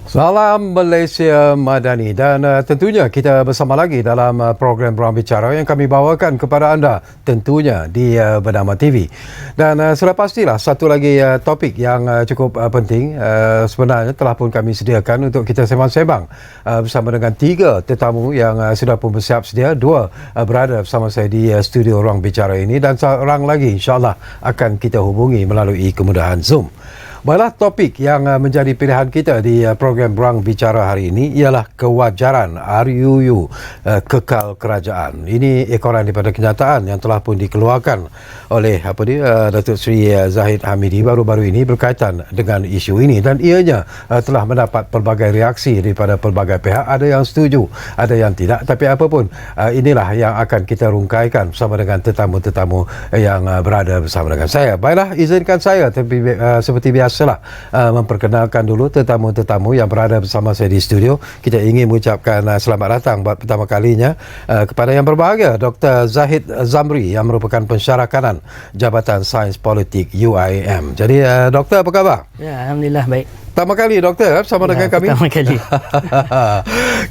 Salam Malaysia Madani dan tentunya kita bersama lagi dalam program Ruang Bicara yang kami bawakan kepada anda tentunya di Bernama TV. Dan sudah pastilah satu lagi topik yang cukup penting sebenarnya telah pun kami sediakan untuk kita sembang-sembang bersama dengan tiga tetamu yang sudah pun bersiap sedia. Dua berada bersama saya di studio Ruang Bicara ini dan seorang lagi insyaAllah akan kita hubungi melalui kemudahan Zoom. Baiklah, topik yang menjadi pilihan kita di program Ruang Bicara hari ini ialah kewajaran RUU kekal kerajaan. Ini ekoran daripada kenyataan yang telah pun dikeluarkan oleh Datuk Seri Zahid Hamidi baru-baru ini berkaitan dengan isu ini dan ianya telah mendapat pelbagai reaksi daripada pelbagai pihak. Ada yang setuju, ada yang tidak, tapi apapun inilah yang akan kita rungkaikan bersama dengan tetamu-tetamu yang berada bersama dengan saya. Baiklah, izinkan saya seperti biasa memperkenalkan dulu tetamu-tetamu yang berada bersama saya di studio. Kita ingin mengucapkan selamat datang buat pertama kalinya kepada yang berbahagia Dr. Zahid Zamri yang merupakan pensyarah kanan Jabatan Sains Politik UIM. Jadi doktor, apa khabar? Ya, alhamdulillah baik. Pertama kali doktor bersama dengan kami. Pertama kali.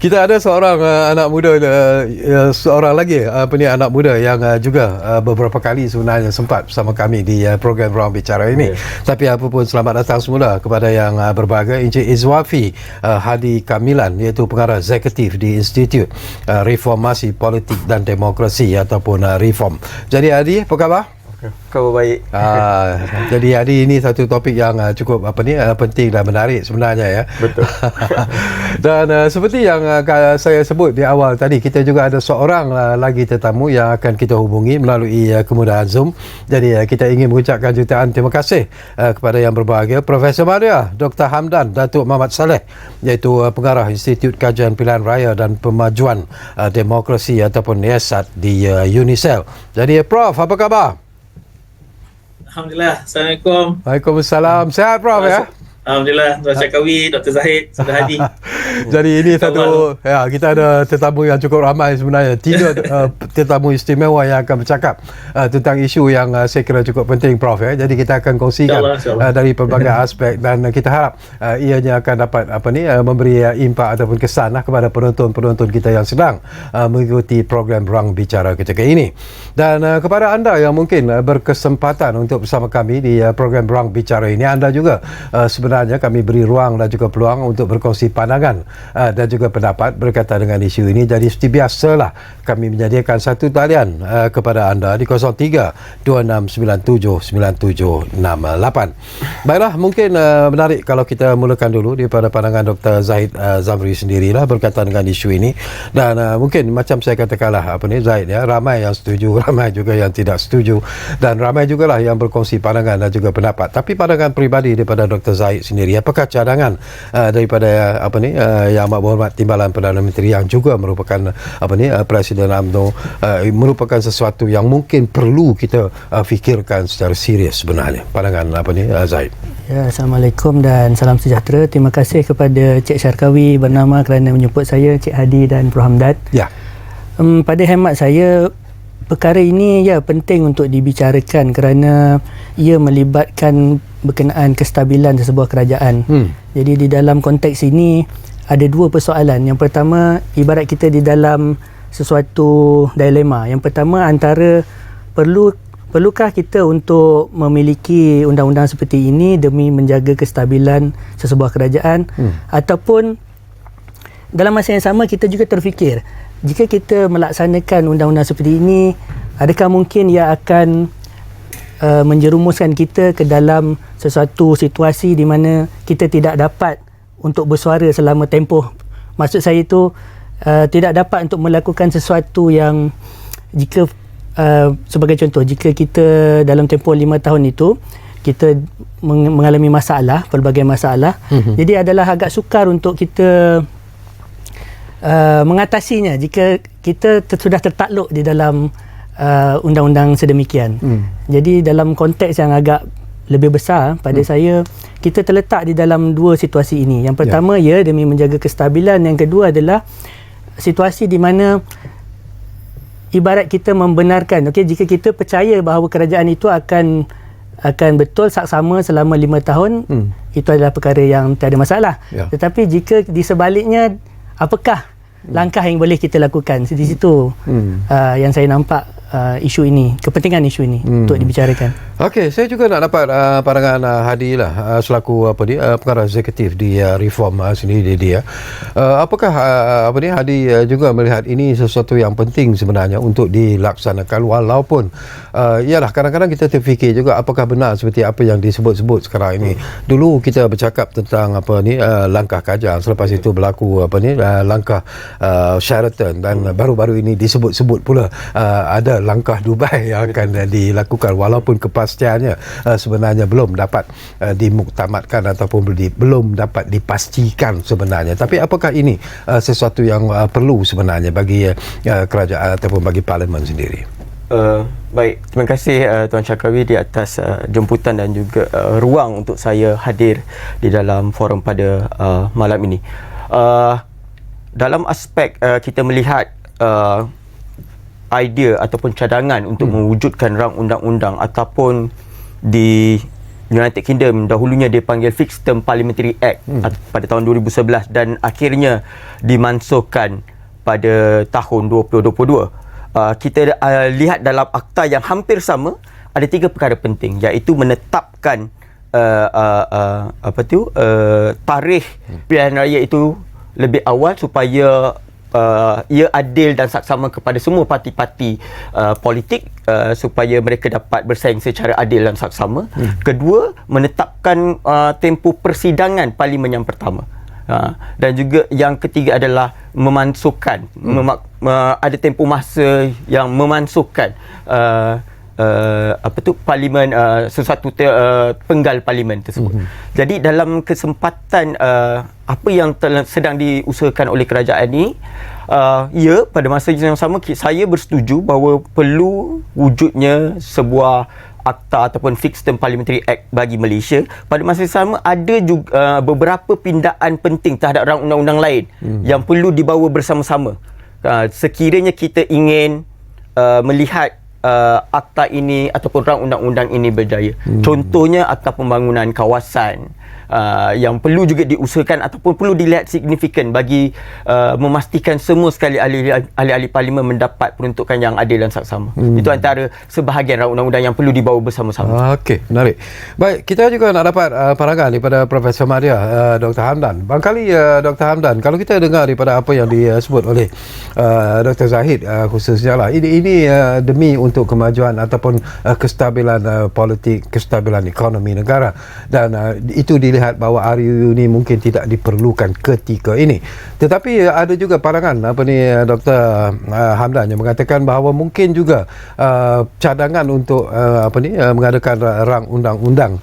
Kita ada seorang anak muda, seorang lagi anak muda yang juga beberapa kali sebenarnya sempat bersama kami di program Ruang Bicara ini. Tapi apapun, selamat datang semula kepada yang berbahagia Encik Izwafi Hadi Kamilan, iaitu pengarah eksekutif di Institut Reformasi Politik dan Demokrasi ataupun Reform. Jadi Hadi, apa khabar? Khabar baik. Jadi hari ini satu topik yang cukup penting dan menarik sebenarnya ya. Betul. Dan seperti yang saya sebut di awal tadi, kita juga ada seorang lagi tetamu yang akan kita hubungi melalui kemudahan Zoom. Jadi kita ingin mengucapkan jutaan terima kasih kepada yang berbahagia Profesor Maria Dr. Hamdan Datuk Muhammad Saleh, iaitu pengarah Institut Kajian Pilihan Raya dan Pemajuan Demokrasi ataupun IASAT di UNICEF. Jadi Prof, apa khabar? Alhamdulillah. Assalamualaikum. Waalaikumsalam. Sehat Prof ya? Alhamdulillah. Tuan Syakawi, Dr. Zahid sudah hadir. Jadi ini satu, kita ada tetamu yang cukup ramai sebenarnya. Tiga tetamu istimewa yang akan bercakap tentang isu yang saya kira cukup penting Prof ya. Jadi kita akan kongsikan InsyaAllah. dari pelbagai aspek dan kita harap ianya akan dapat memberi impak ataupun kesan kepada penonton-penonton kita yang sedang mengikuti program Ruang Bicara ketika ini. Dan kepada anda yang mungkin berkesempatan untuk bersama kami di program Ruang Bicara ini, anda juga sebenarnya kami beri ruang dan juga peluang untuk berkongsi pandangan dan juga pendapat berkaitan dengan isu ini. Jadi seperti biasalah kami menyediakan satu talian kepada anda di 03-2697-9768. Baiklah, mungkin menarik kalau kita mulakan dulu daripada pandangan Dr. Zahid Zamri sendirilah berkaitan dengan isu ini. Dan mungkin macam saya katakanlah Zahid ya, ramai yang setuju, ramai juga yang tidak setuju dan ramai jugalah yang berkongsi pandangan dan juga pendapat. Tapi pandangan peribadi daripada Dr. Zahid sendiri, apakah cadangan daripada Yang Amat Berhormat Timbalan Perdana Menteri yang juga merupakan Presiden UMNO merupakan sesuatu yang mungkin perlu kita fikirkan secara serius sebenarnya? Pandangan Zahid? Ya, Assalamualaikum dan salam sejahtera. Terima kasih kepada Cik Syarkawi bernama kerana menjemput saya, Cik Hadi dan Prof Hamdad. Ya. Pada hemat saya, perkara ini penting untuk dibicarakan kerana ia melibatkan berkenaan kestabilan sesebuah kerajaan. Jadi di dalam konteks ini ada dua persoalan. Yang pertama, ibarat kita di dalam sesuatu dilema. Yang pertama, antara perlukah kita untuk memiliki undang-undang seperti ini demi menjaga kestabilan sesebuah kerajaan, ataupun dalam masa yang sama kita juga terfikir, jika kita melaksanakan undang-undang seperti ini, adakah mungkin ia akan menjerumuskan kita ke dalam sesuatu situasi di mana kita tidak dapat untuk bersuara selama tempoh. Maksud saya itu tidak dapat untuk melakukan sesuatu yang, jika sebagai contoh, jika kita dalam tempoh 5 tahun itu kita mengalami masalah, pelbagai masalah, jadi adalah agak sukar untuk kita mengatasinya jika kita sudah tertakluk di dalam undang-undang sedemikian. Jadi dalam konteks yang agak lebih besar pada saya, kita terletak di dalam dua situasi ini. Yang pertama demi menjaga kestabilan, yang kedua adalah situasi di mana ibarat kita membenarkan, jika kita percaya bahawa kerajaan itu akan akan betul saksama selama 5 tahun, itu adalah perkara yang tiada masalah. Tetapi jika di sebaliknya, apakah langkah yang boleh kita lakukan? Di situ yang saya nampak isu ini, kepentingan isu ini untuk dibicarakan. Okey, saya juga nak dapat pandangan Hadi lah selaku pengarah eksekutif di Reform sendiri dia. Apakah Hadi juga melihat ini sesuatu yang penting sebenarnya untuk dilaksanakan, walaupun ialah kadang-kadang kita terfikir juga apakah benar seperti apa yang disebut-sebut sekarang ini. Dulu kita bercakap tentang langkah Kajang, selepas itu berlaku langkah Sheraton, dan baru-baru ini disebut-sebut pula ada langkah Dubai yang akan dilakukan, walaupun kepastiannya sebenarnya belum dapat dimuktamadkan ataupun belum dapat dipastikan sebenarnya. Tapi apakah ini sesuatu yang perlu sebenarnya bagi kerajaan ataupun bagi parlimen sendiri? Baik, terima kasih Tuan Syakawi di atas jemputan dan juga ruang untuk saya hadir di dalam forum pada malam ini. Dalam aspek kita melihat idea ataupun cadangan untuk mewujudkan rang undang-undang, ataupun di United Kingdom dahulunya dipanggil Fixed Term Parliamentary Act pada tahun 2011 dan akhirnya dimansuhkan pada tahun 2022. Kita lihat dalam akta yang hampir sama ada 3 perkara penting, iaitu menetapkan tarikh pilihan raya itu lebih awal supaya ia adil dan saksama kepada semua parti-parti politik, supaya mereka dapat bersaing secara adil dan saksama. Kedua, menetapkan tempoh persidangan parlimen yang pertama. Dan juga yang ketiga adalah memansuhkan, ada tempoh masa yang memansuhkan parlimen, sesuatu penggal parlimen tersebut. Jadi dalam kesempatan apa yang sedang diusahakan oleh kerajaan ini, pada masa yang sama saya bersetuju bahawa perlu wujudnya sebuah akta ataupun Fixed Term Parliamentary Act bagi Malaysia. Pada masa yang sama ada juga beberapa pindaan penting terhadap rang undang-undang lain yang perlu dibawa bersama-sama. Sekiranya kita ingin melihat akta ini ataupun rang undang-undang ini berjaya. Contohnya akta pembangunan kawasan yang perlu juga diusahakan ataupun perlu dilihat signifikan bagi memastikan semua sekali ahli-ahli parlimen mendapat peruntukan yang adil dan saksama. Itu antara sebahagian rang undang-undang yang perlu dibawa bersama-sama. Okey, menarik. Baik, kita juga nak dapat pandangan daripada Profesor Madia, Dr. Hamdan. Barangkali Dr. Hamdan, kalau kita dengar daripada apa yang disebut oleh Dr. Zahid khususnya lah, ini demi untuk kemajuan ataupun kestabilan politik, kestabilan ekonomi negara, dan itu dilihat bahawa RUU ini mungkin tidak diperlukan ketika ini. Tetapi ada juga pandangan Dr. Hamdan yang mengatakan bahawa mungkin juga cadangan untuk mengadakan rang undang-undang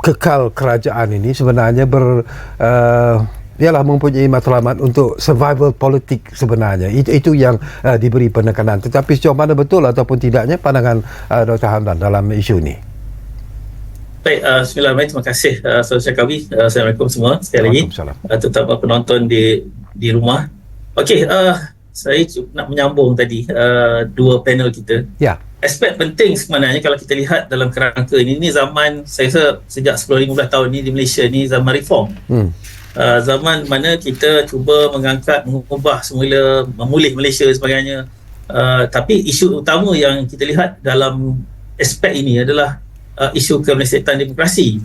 kekal kerajaan ini sebenarnya ialah mempunyai matlamat untuk survival politik sebenarnya. Itu yang diberi penekanan. Tetapi sejauh mana betul ataupun tidaknya pandangan Dr. Hamdan dalam isu ini? Baik, bismillahirrahmanirrahim. Terima kasih Saudara Syakawi. Assalamualaikum semua sekali lagi, terutama penonton di rumah. Okey, saya nak menyambung tadi dua panel kita. Ya. Aspek penting sebenarnya kalau kita lihat dalam kerangka ini zaman, saya rasa sejak 10-15 tahun ni di Malaysia ni zaman reform. Zaman mana kita cuba mengubah semula, memulih Malaysia dan sebagainya. Tapi isu utama yang kita lihat dalam aspek ini adalah isu kemerosatan demokrasi.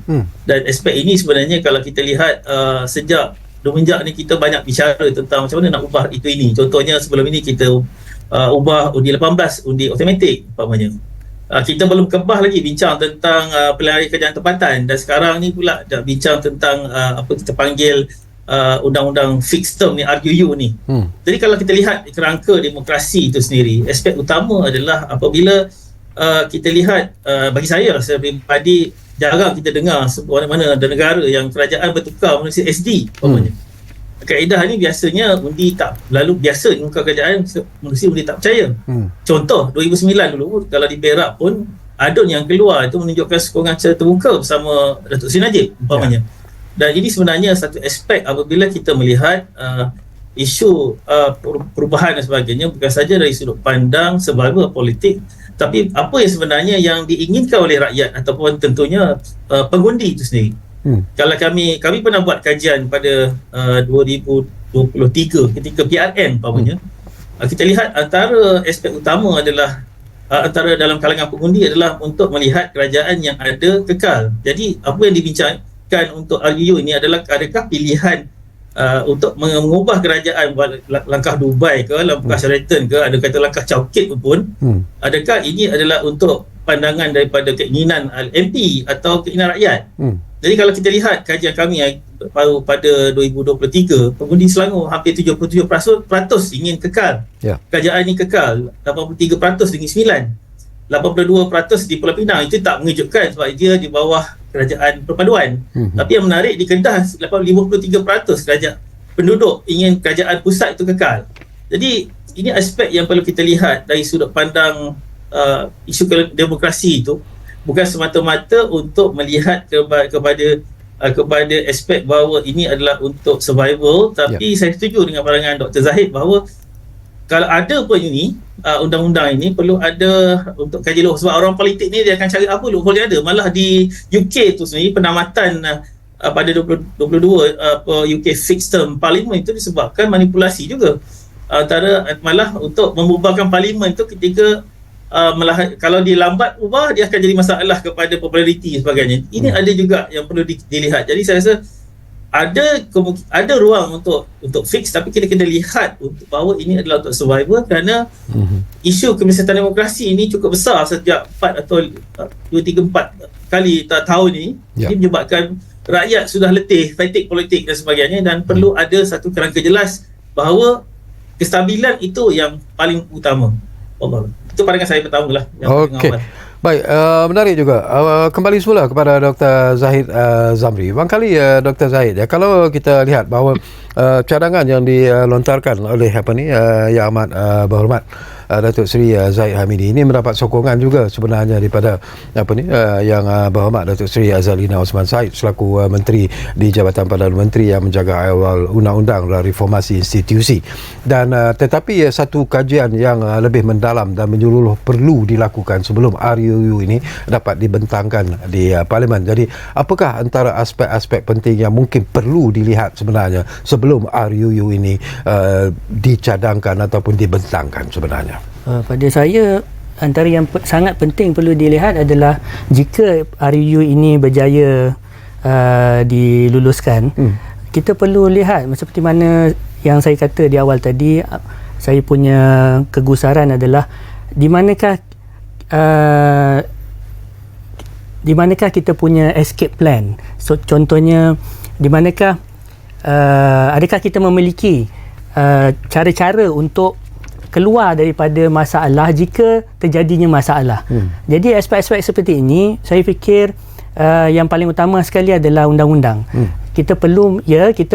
Dan aspek ini sebenarnya kalau kita lihat sejak semenjak ni kita banyak bicara tentang macam mana nak ubah itu ini. Contohnya sebelum ini kita ubah undi 18, undi automatik umpamanya. Kita belum kebah lagi bincang tentang pilihan kerajaan tempatan, dan sekarang ni pula dah bincang tentang apa kita panggil undang-undang fixed term ni, RUU ni. Jadi kalau kita lihat kerangka demokrasi itu sendiri, aspek utama adalah apabila kita lihat, bagi saya pribadi jarang kita dengar mana ada negara yang kerajaan bertukar manusia SD umpamanya. Kaedah ni biasanya undi tak lalu biasa di muka kerajaan manusia undi tak percaya. Contoh 2009 dulu kalau di Perak pun adun yang keluar itu menunjukkan sokongan secara terbuka bersama Datuk Seri Najib umpamanya. Dan ini sebenarnya satu aspek apabila kita melihat isu perubahan dan sebagainya bukan saja dari sudut pandang survival politik, tapi apa yang sebenarnya yang diinginkan oleh rakyat ataupun tentunya pengundi itu sendiri. Kalau kami pernah buat kajian pada 2023 ketika PRN umpamanya, kita lihat antara aspek utama adalah antara dalam kalangan pengundi adalah untuk melihat kerajaan yang ada kekal. Jadi apa yang dibincangkan untuk RUU ini adalah adakah pilihan untuk mengubah kerajaan, langkah Dubai ke, langkah Sheraton ke, ada kata langkah Chowkit pun, adakah ini adalah untuk pandangan daripada keinginan MP atau keinginan rakyat. Jadi kalau kita lihat kajian kami baru pada 2023, pengundi Selangor hampir 77% ingin kekal. Kerajaan ini kekal, 83% ingin 9%, 82% di Pulau Pinang. Itu tak mengejutkan sebab dia di bawah kerajaan perpaduan. Tapi yang menarik di Kedah 53% kerajaan penduduk ingin kerajaan pusat itu kekal. Jadi ini aspek yang perlu kita lihat dari sudut pandang isu demokrasi itu, bukan semata-mata untuk melihat kepada aspek bahawa ini adalah untuk survival, tapi saya setuju dengan pandangan Dr. Zahid bahawa kalau ada pun ini undang-undang ini perlu ada untuk kaji loophole, sebab orang politik ni dia akan cari apa loophole yang ada. Malah di UK tu sendiri penamatan pada 2022 UK fixed term parlimen itu disebabkan manipulasi juga, antara malah untuk membubarkan parlimen itu ketika kalau dia lambat ubah, dia akan jadi masalah kepada populariti dan sebagainya. Ini ada juga yang perlu dilihat. Jadi saya rasa ada ruang untuk fix, tapi kita kena lihat untuk bahawa ini adalah untuk survival, kerana isu kemiskinan demokrasi ini cukup besar sejak 4 atau 2, 3, 4 kali tahun ini. Ini menyebabkan rakyat sudah letih, fatigue politik dan sebagainya, dan perlu ada satu kerangka jelas bahawa kestabilan itu yang paling utama. Allah. Itu pandangan saya pertama lah. Okey. Baik, menarik juga. Kembali semula kepada Dr. Zahid Zamri. Barangkali Dr. Zahid, kalau kita lihat bahawa cadangan yang dilontarkan oleh Yang Amat Berhormat Datuk Seri Zahid Hamidi ini mendapat sokongan juga sebenarnya daripada Yang Berhormat Datuk Seri Azalina Osman Said selaku Menteri di Jabatan Perdana Menteri yang menjaga awal undang-undang dan reformasi institusi. Dan tetapi satu kajian yang lebih mendalam dan menyeluruh perlu dilakukan sebelum RUU ini dapat dibentangkan di Parlimen. Jadi apakah antara aspek-aspek penting yang mungkin perlu dilihat sebenarnya sebelum RUU ini dicadangkan ataupun dibentangkan sebenarnya? Pada saya, antara yang sangat penting perlu dilihat adalah jika RUU ini berjaya diluluskan, kita perlu lihat seperti mana yang saya kata di awal tadi. Saya punya kegusaran adalah di manakah kita punya escape plan. So, contohnya di manakah adakah kita memiliki cara-cara untuk keluar daripada masalah jika terjadinya masalah. Jadi aspek-aspek seperti ini saya fikir yang paling utama sekali adalah undang-undang. Kita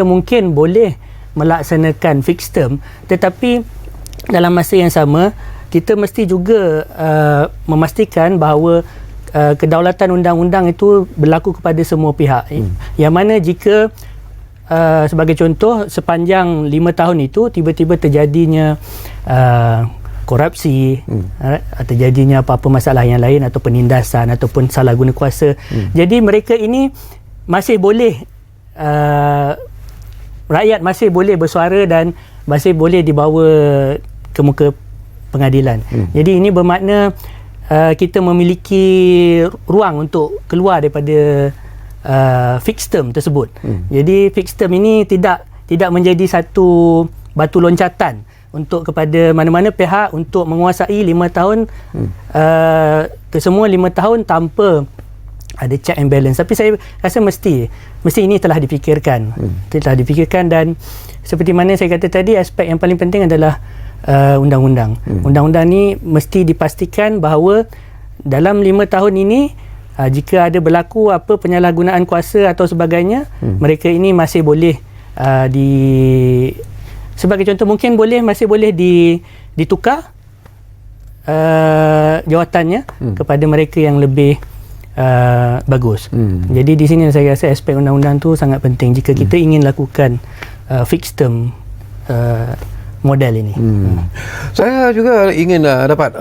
mungkin boleh melaksanakan fixed term, tetapi dalam masa yang sama kita mesti juga memastikan bahawa kedaulatan undang-undang itu berlaku kepada semua pihak. Yang mana jika sebagai contoh, sepanjang 5 tahun itu tiba-tiba terjadinya korupsi, terjadinya apa-apa masalah yang lain atau penindasan ataupun salah guna kuasa. Jadi mereka ini masih boleh, rakyat masih boleh bersuara dan masih boleh dibawa ke muka pengadilan. Jadi ini bermakna kita memiliki ruang untuk keluar daripada fixed term tersebut. Jadi fixed term ini tidak menjadi satu batu loncatan untuk kepada mana-mana pihak untuk menguasai 5 tahun ke semua 5 tahun tanpa ada check and balance. Tapi saya rasa mesti ini telah dipikirkan. Dan seperti mana saya kata tadi, aspek yang paling penting adalah undang-undang. Undang-undang ni mesti dipastikan bahawa dalam 5 tahun ini jika ada berlaku apa penyalahgunaan kuasa atau sebagainya, mereka ini masih boleh sebagai contoh mungkin masih boleh ditukar jawatannya kepada mereka yang lebih bagus. Jadi di sini saya rasa aspek undang-undang tu sangat penting jika kita ingin lakukan fixed term model ini. Saya juga ingin dapat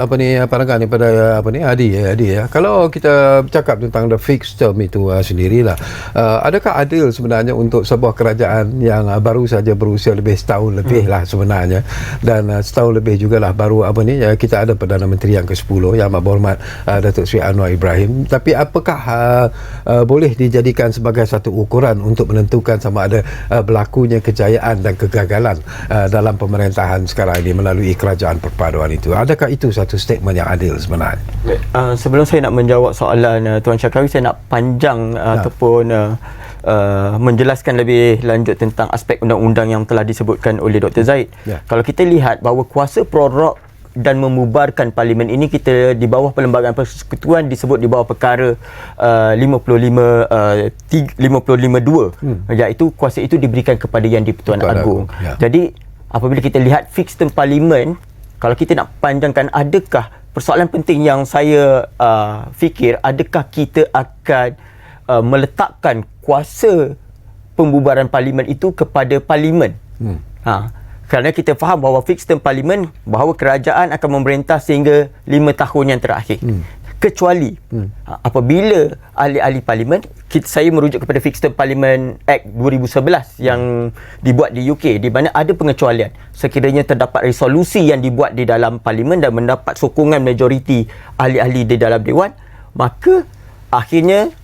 pandangan daripada Adi ya. Kalau kita cakap tentang the fixed term itu sendirilah, adakah adil sebenarnya untuk sebuah kerajaan yang baru saja berusia lebih setahun lebih lah sebenarnya, dan setahun lebih jugalah baru kita ada Perdana Menteri yang ke-10 yang berhormat Datuk Seri Anwar Ibrahim, tapi apakah boleh dijadikan sebagai satu ukuran untuk menentukan sama ada berlakunya kejayaan dan kegagalan dalam pemerintahan sekarang ini melalui kerajaan perpaduan itu? Adakah itu satu statement yang adil sebenarnya? Sebelum saya nak menjawab soalan Tuan Syakawi, saya nak panjang ataupun menjelaskan lebih lanjut tentang aspek undang-undang yang telah disebutkan oleh Dr. Zahid. Kalau kita lihat bahawa kuasa prorok dan membubarkan parlimen ini, kita di bawah Perlembagaan Persekutuan disebut di bawah perkara 55(2), iaitu kuasa itu diberikan kepada Yang di-Pertuan Agong. Jadi apabila kita lihat fixed term parlimen, kalau kita nak panjangkan, adakah persoalan penting yang saya fikir, adakah kita akan meletakkan kuasa pembubaran parlimen itu kepada parlimen? Kerana kita faham bahawa fixed term parlimen, bahawa kerajaan akan memerintah sehingga 5 tahun yang terakhir. Kecuali apabila ahli-ahli parlimen, saya merujuk kepada Fixed Term Parliament Act 2011 yang dibuat di UK, di mana ada pengecualian sekiranya terdapat resolusi yang dibuat di dalam parlimen dan mendapat sokongan majoriti ahli-ahli di dalam dewan, maka akhirnya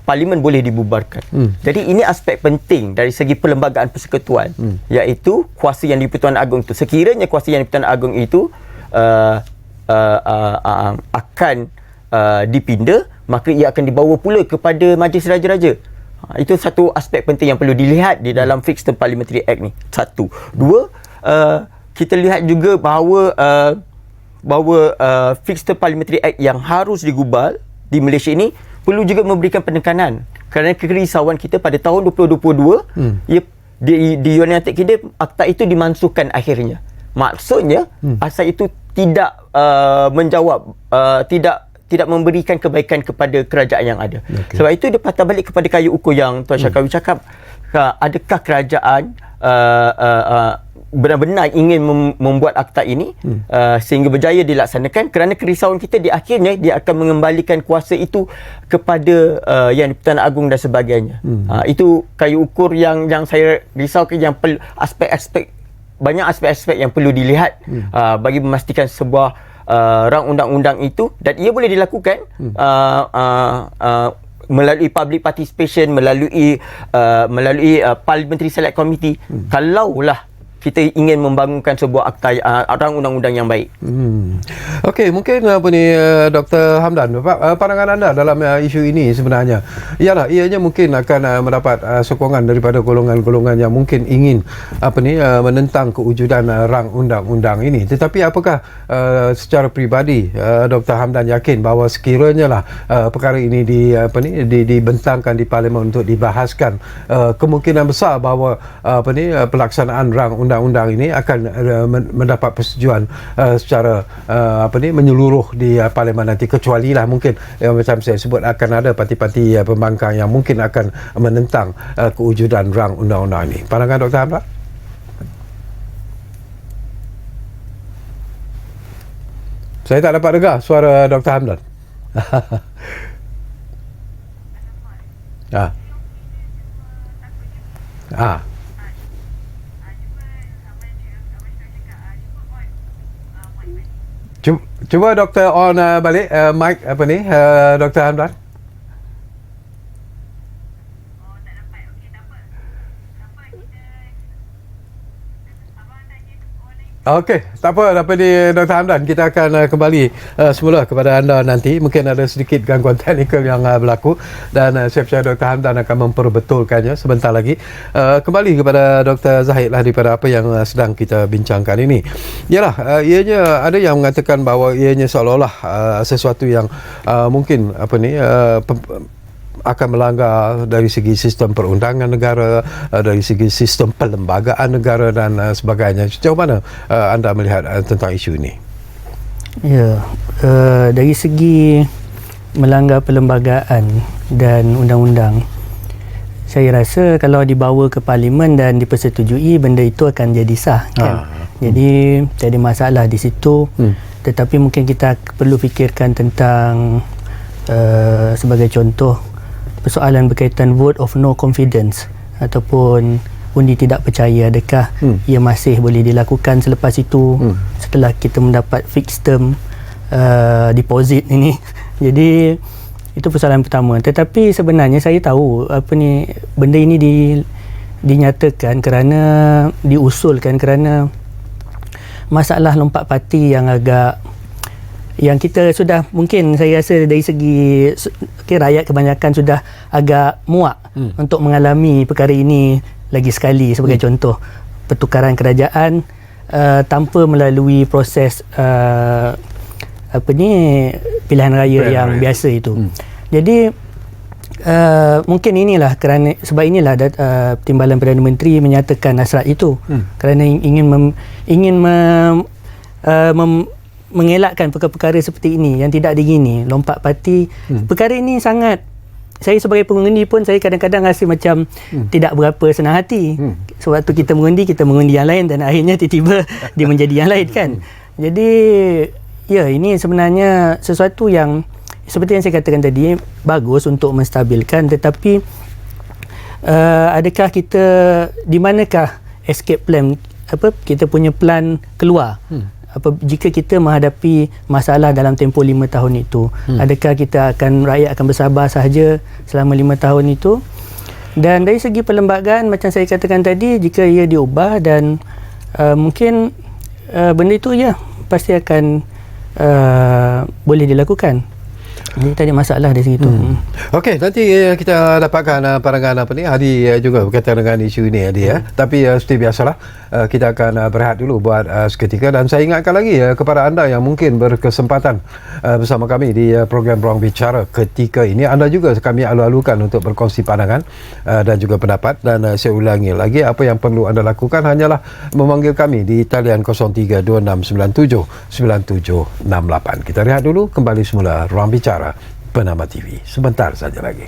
parlimen boleh dibubarkan. Jadi ini aspek penting dari segi perlembagaan persekutuan, iaitu kuasa Yang di-Pertuan Agong itu. Sekiranya kuasa Yang di-Pertuan Agong itu akan dipinda, maka ia akan dibawa pula kepada Majlis Raja-Raja. Itu satu aspek penting yang perlu dilihat di dalam Fixed Term Parliamentary Act ni. Satu. Dua, kita lihat juga bahawa Fixed Term Parliamentary Act yang harus digubal di Malaysia ini perlu juga memberikan penekanan, kerana kerisauan kita pada tahun 2022 di United Kingdom, akta itu dimansuhkan akhirnya. Maksudnya asal itu tidak menjawab, tidak memberikan kebaikan kepada kerajaan yang ada. Sebab itu dia patah balik kepada kayu ukur yang Tuan Syakawi cakap. Adakah kerajaan benar-benar ingin membuat akta ini sehingga berjaya dilaksanakan? Kerana kerisauan kita di akhirnya dia akan mengembalikan kuasa itu kepada Yang di-Pertuan Agong dan sebagainya. Itu kayu ukur yang saya risaukan, yang banyak aspek-aspek yang perlu dilihat bagi memastikan sebuah rang undang-undang itu, dan ia boleh dilakukan melalui public participation, melalui parliamentary select committee, kalaulah kita ingin membangunkan sebuah akta rang undang-undang yang baik. Okey, mungkin Dr. Hamdan, pandangan anda dalam isu ini sebenarnya ialah ianya mungkin akan mendapat sokongan daripada golongan-golongan yang mungkin ingin menentang kewujudan rang undang-undang ini. Tetapi apakah secara peribadi Dr. Hamdan yakin bahawa sekiranya lah perkara ini dibentangkan di parlimen untuk dibahaskan, kemungkinan besar bahawa pelaksanaan rang undang-undang ini akan mendapat persetujuan secara menyeluruh di parlimen nanti, kecuali lah mungkin macam saya sebut akan ada parti-parti pembangkang yang mungkin akan menentang kewujudan rang undang-undang ini. Pandangan Dr. Hamdan? Saya tak dapat dengar suara Dr. Hamdan. Cuba Doktor on balik mic Dr. Hamdan. Okey, tak apa Dr. Hamdan, kita akan kembali semula kepada anda nanti. Mungkin ada sedikit gangguan teknikal yang berlaku dan saya percaya Dr. Hamdan akan memperbetulkannya sebentar lagi. Kembali kepada Dr. Zahid lah daripada apa yang sedang kita bincangkan ini. Yalah, ianya ada yang mengatakan bahawa ianya seolah-olah sesuatu yang mungkin akan melanggar dari segi sistem perundangan negara, dari segi sistem perlembagaan negara dan sebagainya. Sejauh mana anda melihat tentang isu ini? Ya, dari segi melanggar perlembagaan dan undang-undang, saya rasa kalau dibawa ke parlimen dan dipersetujui, benda itu akan jadi sah kan. Jadi tak ada masalah di situ. Tetapi mungkin kita perlu fikirkan tentang sebagai contoh persoalan berkaitan vote of no confidence ataupun undi tidak percaya, adakah ia masih boleh dilakukan selepas itu setelah kita mendapat fixed term deposit ini. Jadi itu persoalan pertama. Tetapi sebenarnya saya tahu benda ini dinyatakan kerana diusulkan kerana masalah lompat parti yang kita sudah, mungkin saya rasa dari segi rakyat kebanyakan sudah agak muak untuk mengalami perkara ini lagi sekali. Sebagai contoh, pertukaran kerajaan tanpa melalui proses pilihan raya yang biasa itu. Jadi mungkin inilah sebab inilah Timbalan Perdana Menteri menyatakan hasrat itu kerana ingin mengelakkan perkara-perkara seperti ini yang tidak digini, lompat parti. Perkara ini sangat, saya sebagai pengundi pun saya kadang-kadang rasa macam tidak berapa senang hati. Sewaktu kita mengundi yang lain dan akhirnya tiba-tiba dia menjadi yang lain kan. Jadi ya, ini sebenarnya sesuatu yang seperti yang saya katakan tadi, bagus untuk menstabilkan, tetapi adakah kita, di manakah escape plan, kita punya plan keluar jika kita menghadapi masalah dalam tempoh 5 tahun itu? Adakah rakyat akan bersabar sahaja selama 5 tahun itu? Dan dari segi perlembagaan, macam saya katakan tadi, jika ia diubah dan mungkin benda itu pasti akan boleh dilakukan. Jadi tak ada masalah dari situ. Okey, nanti kita dapatkan pandangan Hadi juga berkaitan dengan isu ini, Hadi Tapi seperti biasalah, kita akan berehat dulu buat seketika, dan saya ingatkan lagi kepada anda yang mungkin berkesempatan bersama kami di program Ruang Bicara ketika ini, anda juga kami alu-alukan untuk berkongsi pandangan dan juga pendapat. Dan saya ulangi lagi, apa yang perlu anda lakukan hanyalah memanggil kami di talian 0326979768. Kita rehat dulu, kembali semula Ruang Bicara Bernama TV sebentar saja lagi.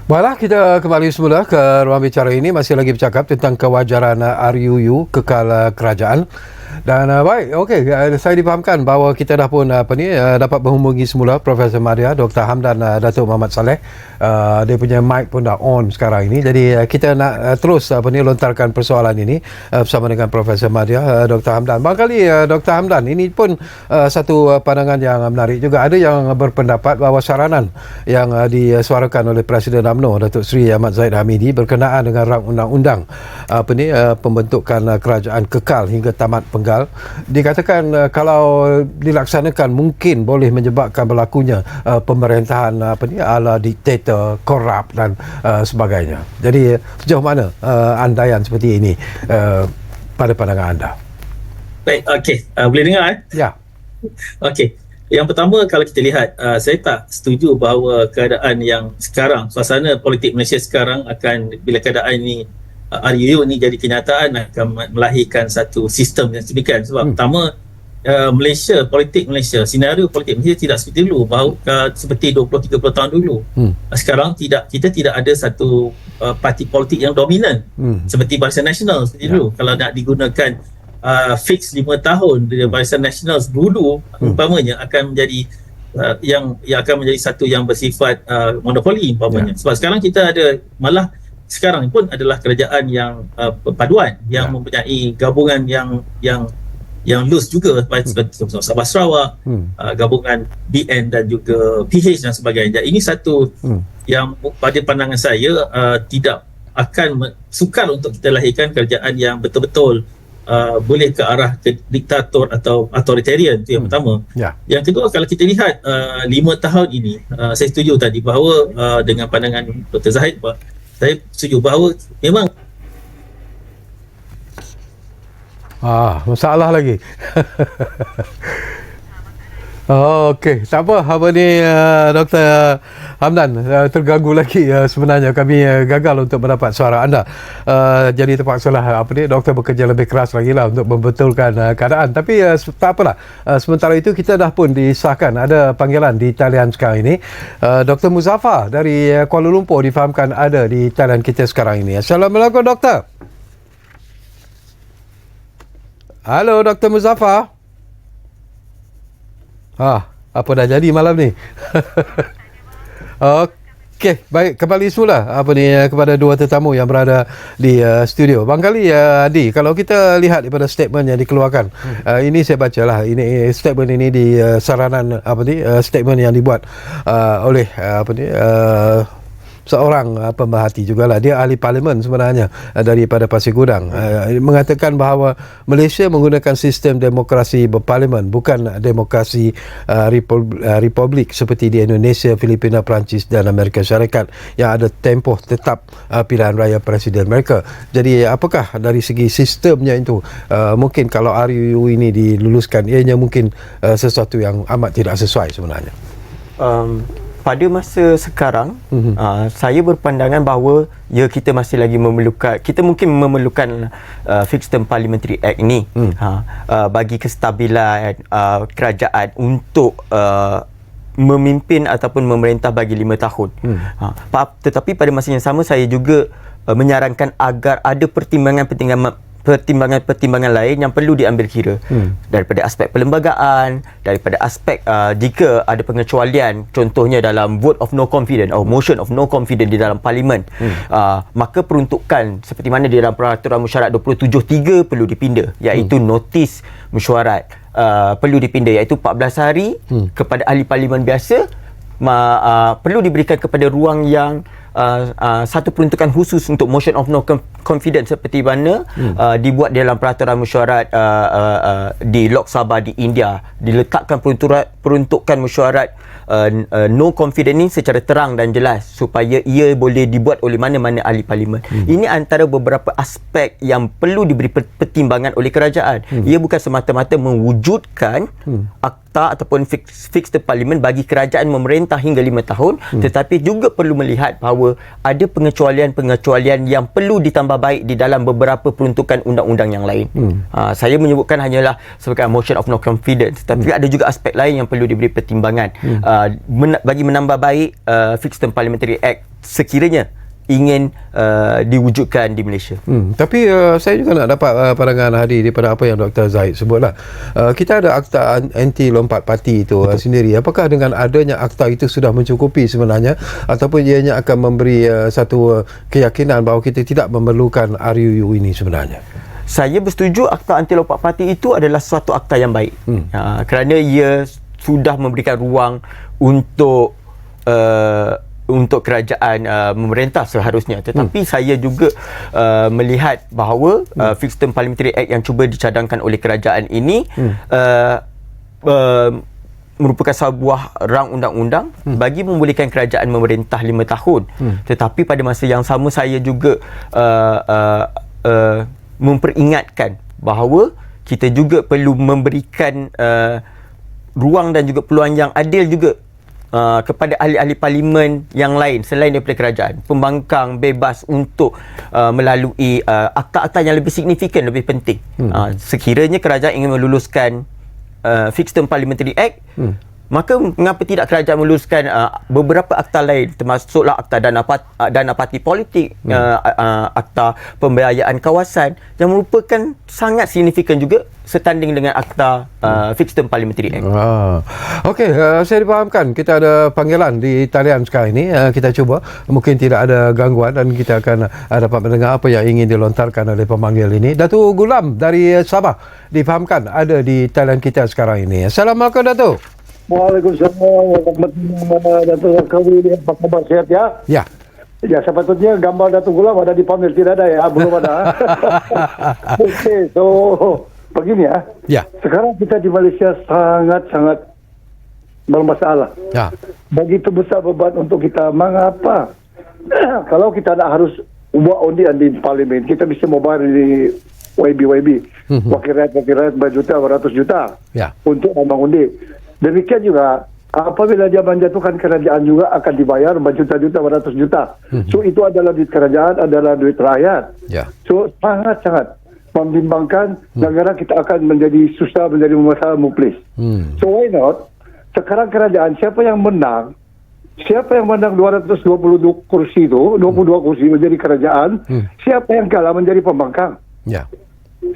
Baiklah, kita kembali semula ke Ruang Bicara ini, masih lagi bercakap tentang kewajaran RUU kekal kerajaan. Dan baik, okey, saya difahamkan bahawa kita dah pun dapat menghubungi semula Profesor Madya, Dr. Hamdan Datuk Muhammad Saleh. Dia punya mic pun dah on sekarang ini. Jadi kita nak terus lontarkan persoalan ini bersama dengan Profesor Madya, Dr. Hamdan. Barangkali Dr. Hamdan, ini pun satu pandangan yang menarik juga. Ada yang berpendapat bahawa saranan yang disuarakan oleh Presiden UMNO Datuk Seri Ahmad Zahid Hamidi berkenaan dengan rang undang-undang pembentukan kerajaan kekal hingga tamat penggal, dikatakan kalau dilaksanakan mungkin boleh menyebabkan berlakunya pemerintahan ala diktator, korup dan sebagainya. Jadi sejauh mana andaian seperti ini pada pandangan anda? Baik, okey. Boleh dengar? Ya. Okey. Yang pertama, kalau kita lihat, saya tak setuju bahawa keadaan yang sekarang, suasana politik Malaysia sekarang akan, bila keadaan ini RUU ni jadi kenyataan, akan melahirkan satu sistem yang sedemikian. Sebab pertama, politik Malaysia, senario politik Malaysia tidak seperti dulu, seperti 20-30 tahun dulu. Sekarang kita tidak ada satu parti politik yang dominan seperti Barisan Nasional seperti dulu. Kalau nak digunakan fix 5 tahun dari Barisan Nasional dulu, umpamanya akan menjadi yang akan menjadi satu yang bersifat monopoli umpamanya. Sebab sekarang kita ada, malah sekarang pun adalah kerajaan yang paduan, yang mempunyai gabungan yang loose juga, seperti Sabah Sarawak, gabungan BN dan juga PH dan sebagainya. Ini satu yang pada pandangan saya tidak akan sukar untuk kita lahirkan kerajaan yang betul-betul boleh ke arah ke diktator atau authoritarian. Itu yang pertama. Yang kedua, kalau kita lihat 5 tahun ini, saya setuju tadi bahawa dengan pandangan Dr. Zahid, saya setuju bahawa memang masalah lagi. Oh, okey. Tak apa ni Dr. Hamdan, terganggu lagi sebenarnya kami gagal untuk mendapat suara anda. Jadi terpaksalah doktor bekerja lebih keras lagi lah untuk membetulkan keadaan. Tapi tak apalah. Sementara itu kita dah pun disahkan ada panggilan di talian sekarang ini. Dr. Muzaffar dari Kuala Lumpur difahamkan ada di talian kita sekarang ini. Assalamualaikum doktor. Halo Dr. Muzaffar. Apa dah jadi malam ni? Okey, baik, kembali semula kepada dua tetamu yang berada di studio. Barangkali Adi, kalau kita lihat daripada statement yang dikeluarkan, ini saya bacalah. Ini statement ini di saranan statement yang dibuat oleh seorang pemerhati jugalah. Dia ahli parlimen sebenarnya daripada Pasir Gudang. Mengatakan bahawa Malaysia menggunakan sistem demokrasi berparlimen, bukan demokrasi republik seperti di Indonesia, Filipina, Perancis dan Amerika Syarikat yang ada tempoh tetap pilihan raya presiden mereka. Jadi apakah dari segi sistemnya itu, mungkin kalau RUU ini diluluskan, ianya mungkin sesuatu yang amat tidak sesuai sebenarnya. Pada masa sekarang, saya berpandangan bahawa kita masih lagi kita mungkin memerlukan Fixed Term Parliamentary Act ini bagi kestabilan kerajaan untuk memimpin ataupun memerintah bagi 5 tahun. Tetapi pada masa yang sama saya juga menyarankan agar ada pertimbangan lain yang perlu diambil kira daripada aspek perlembagaan, daripada aspek jika ada pengecualian, contohnya dalam vote of no confidence atau motion of no confidence di dalam parlimen, maka peruntukan seperti mana di dalam peraturan mesyuarat 27.3 perlu dipinda, iaitu notis mesyuarat perlu dipinda, iaitu 14 hari kepada ahli parlimen biasa, perlu diberikan kepada ruang yang satu peruntukan khusus untuk motion of no confidence seperti mana dibuat dalam peraturan mesyuarat di Lok Sabha di India. Diletakkan peruntukan mesyuarat no confidence ini secara terang dan jelas supaya ia boleh dibuat oleh mana-mana ahli parlimen. Ini antara beberapa aspek yang perlu diberi pertimbangan oleh kerajaan. Ia bukan semata-mata mewujudkan akta ataupun fixed parlimen bagi kerajaan memerintah hingga 5 tahun, tetapi juga perlu melihat bahawa ada pengecualian yang perlu ditambah baik di dalam beberapa peruntukan undang-undang yang lain. Saya menyebutkan hanyalah sebagai motion of no confidence, tapi ada juga aspek lain yang perlu diberi pertimbangan bagi menambah baik Fixed Term Parliamentary Act sekiranya ingin diwujudkan di Malaysia. Tapi saya juga nak dapat pandangan Hadi daripada apa yang Dr. Zahid sebutlah. Kita ada akta anti lompat parti itu sendiri. Apakah dengan adanya akta itu sudah mencukupi sebenarnya, ataupun ianya akan memberi satu keyakinan bahawa kita tidak memerlukan RUU ini sebenarnya? Saya bersetuju akta anti lompat parti itu adalah suatu akta yang baik. Kerana ia sudah memberikan ruang untuk kerajaan memerintah seharusnya. Tetapi saya juga melihat bahawa Fixed Term Parliamentary Act yang cuba dicadangkan oleh kerajaan ini merupakan sebuah rang undang-undang bagi membolehkan kerajaan memerintah 5 tahun. Tetapi pada masa yang sama saya juga memperingatkan bahawa kita juga perlu memberikan ruang dan juga peluang yang adil juga kepada ahli-ahli parlimen yang lain selain daripada kerajaan. Pembangkang bebas untuk melalui akta-akta yang lebih signifikan, lebih penting. Sekiranya kerajaan ingin meluluskan Fixed Term Parliamentary Act, maka mengapa tidak kerajaan meluluskan beberapa akta lain, termasuklah akta dana parti politik, akta pembiayaan kawasan yang merupakan sangat signifikan juga setanding dengan akta Fixed Term Parliamentary Act. Okey, saya dipahamkan kita ada panggilan di talian sekarang ini. Kita cuba, mungkin tidak ada gangguan dan kita akan dapat mendengar apa yang ingin dilontarkan oleh pemanggil ini. Datuk Gulam dari Sabah difahamkan ada di talian kita sekarang ini. Assalamualaikum Datuk. Waalaikumsalam warahmatullahi wabarakatuh. Kami apa kabar, sehat ya? Ya. Ya, sepatutnya gambar Datuk Gulam ada di panel, tidak ada ya? Belum ada. Okey, so begini ya. Ya. Sekarang kita di Malaysia sangat-sangat bermasalah. Ya. Begitu besar beban untuk kita. Mengapa? Kalau kita tak harus buat undian di parlimen, kita bisa membayar di YB. Wakil rakyat berjuta, beratus juta Ya. untuk mengundi. Demikian juga apabila dia menjatuhkan kerajaan juga akan dibayar berjuta-juta, beratus juta. So itu adalah duit kerajaan, adalah duit rakyat. Ya. So sangat-sangat membimbangkan negara kita akan menjadi susah, menjadi masalah muplis. So why not? Sekarang kerajaan siapa yang menang? Siapa yang menang 222 kursi itu, 22 kursi menjadi kerajaan, siapa yang kalah menjadi pembangkang? Ya.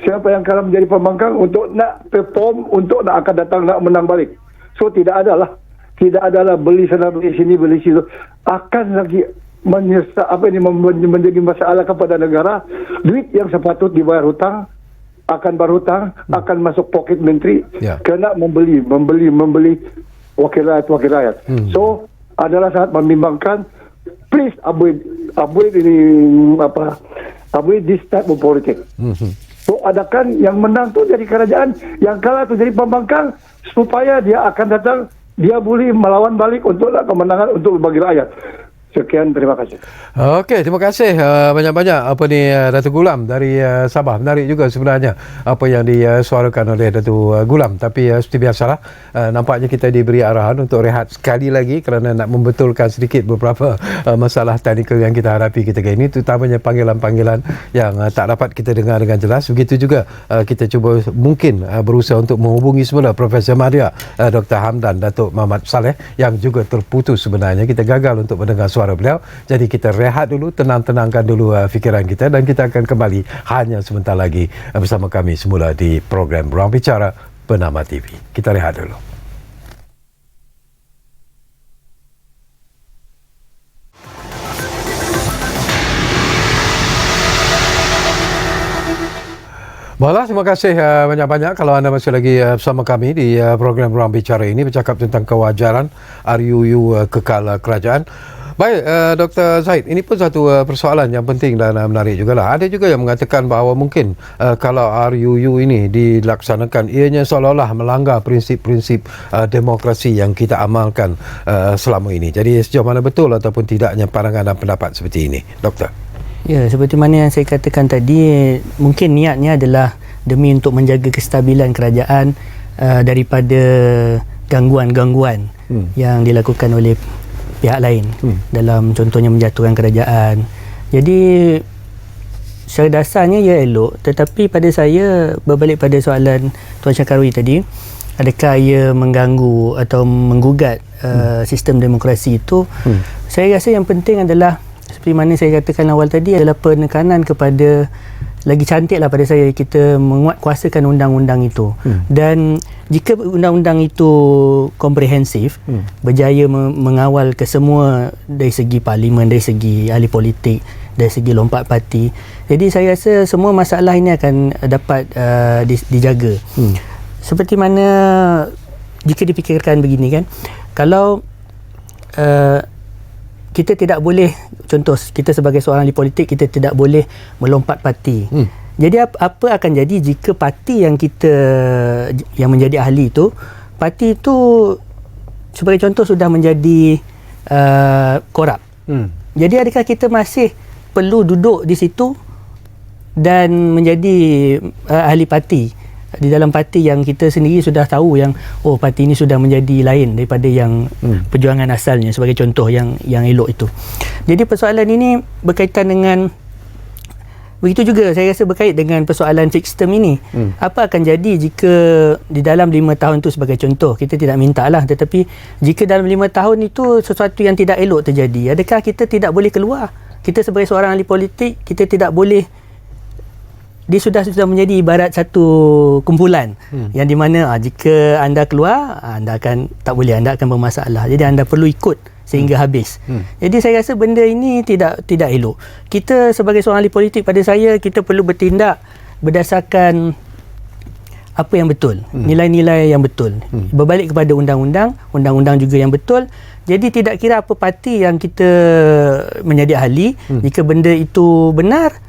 Siapa yang kalah menjadi pembangkang untuk nak perform, untuk nak akan datang nak menang balik. So tidak adalah beli sana beli sini beli situ, akan lagi menjadi masalah kepada negara. Duit yang sepatut dibayar hutang akan berhutang, akan masuk poket menteri, kena membeli wakil rakyat. So adalah sangat membimbangkan. Please avoid this type of politics. So adakan yang menang tu jadi kerajaan, yang kalah tu jadi pembangkang, supaya dia akan datang, dia boleh melawan balik untuk kemenangan untuk bagi rakyat. Sekian, terima kasih. Okey, terima kasih banyak-banyak Datuk Gulam dari Sabah. Menarik juga sebenarnya apa yang disuarakan oleh Datuk Gulam, tapi seperti biasalah nampaknya kita diberi arahan untuk rehat sekali lagi kerana nak membetulkan sedikit beberapa masalah teknikal yang kita hadapi ketika ini, terutamanya panggilan-panggilan yang tak dapat kita dengar dengan jelas. Begitu juga kita cuba mungkin berusaha untuk menghubungi semula Profesor Madya, Dr. Hamdan, Datuk Muhammad Saleh yang juga terputus sebenarnya. Kita gagal untuk mendengar suara beliau. Jadi kita rehat dulu, tenangkan dulu fikiran kita, dan kita akan kembali hanya sebentar lagi bersama kami semula di program Ruang Bicara Bernama TV. Kita rehat dulu. Baiklah, terima kasih banyak-banyak kalau anda masih lagi bersama kami di program Ruang Bicara ini, bercakap tentang kewajaran RUU kekal kerajaan. Baik, Dr. Zaid, ini pun satu persoalan yang penting dan menarik jugalah. Ada juga yang mengatakan bahawa mungkin kalau RUU ini dilaksanakan, ianya seolah-olah melanggar prinsip-prinsip demokrasi yang kita amalkan selama ini. Jadi sejauh mana betul ataupun tidaknya pandangan dan pendapat seperti ini, Doktor? Ya, seperti mana yang saya katakan tadi, mungkin niatnya adalah demi untuk menjaga kestabilan kerajaan daripada gangguan-gangguan yang dilakukan oleh pihak lain dalam contohnya menjatuhkan kerajaan. Jadi secara dasarnya ia elok, tetapi pada saya berbalik pada soalan Tuan Syakarawi tadi, adakah ia mengganggu atau menggugat sistem demokrasi itu? Saya rasa yang penting adalah seperti mana saya katakan awal tadi, adalah penekanan kepada, lagi cantiklah pada saya, kita menguatkuasakan undang-undang itu. Dan jika undang-undang itu komprehensif, berjaya mengawal ke semua, dari segi parlimen, dari segi ahli politik, dari segi lompat parti, jadi saya rasa semua masalah ini akan dapat dijaga. Seperti mana jika dipikirkan begini kan, kalau kita tidak boleh, contoh kita sebagai seorang ahli politik, kita tidak boleh melompat parti. Jadi apa akan jadi jika parti yang menjadi ahli itu, parti itu sebagai contoh sudah menjadi korup. Jadi adakah kita masih perlu duduk di situ dan menjadi ahli parti di dalam parti yang kita sendiri sudah tahu yang parti ini sudah menjadi lain daripada yang perjuangan asalnya, sebagai contoh yang elok itu. Jadi persoalan ini berkaitan dengan, begitu juga saya rasa berkait dengan persoalan fixed term ini. Apa akan jadi jika di dalam 5 tahun itu, sebagai contoh, kita tidak minta lah, tetapi jika dalam 5 tahun itu sesuatu yang tidak elok terjadi, adakah kita tidak boleh keluar? Kita sebagai seorang ahli politik, kita tidak boleh, dia sudah menjadi ibarat satu kumpulan yang di mana jika anda keluar, anda akan tak boleh, anda akan bermasalah. Jadi anda perlu ikut sehingga habis. Jadi saya rasa benda ini tidak elok. Kita sebagai seorang ahli politik, pada saya, kita perlu bertindak berdasarkan apa yang betul, nilai-nilai yang betul, berbalik kepada undang-undang juga yang betul. Jadi tidak kira apa parti yang kita menjadi ahli, jika benda itu benar,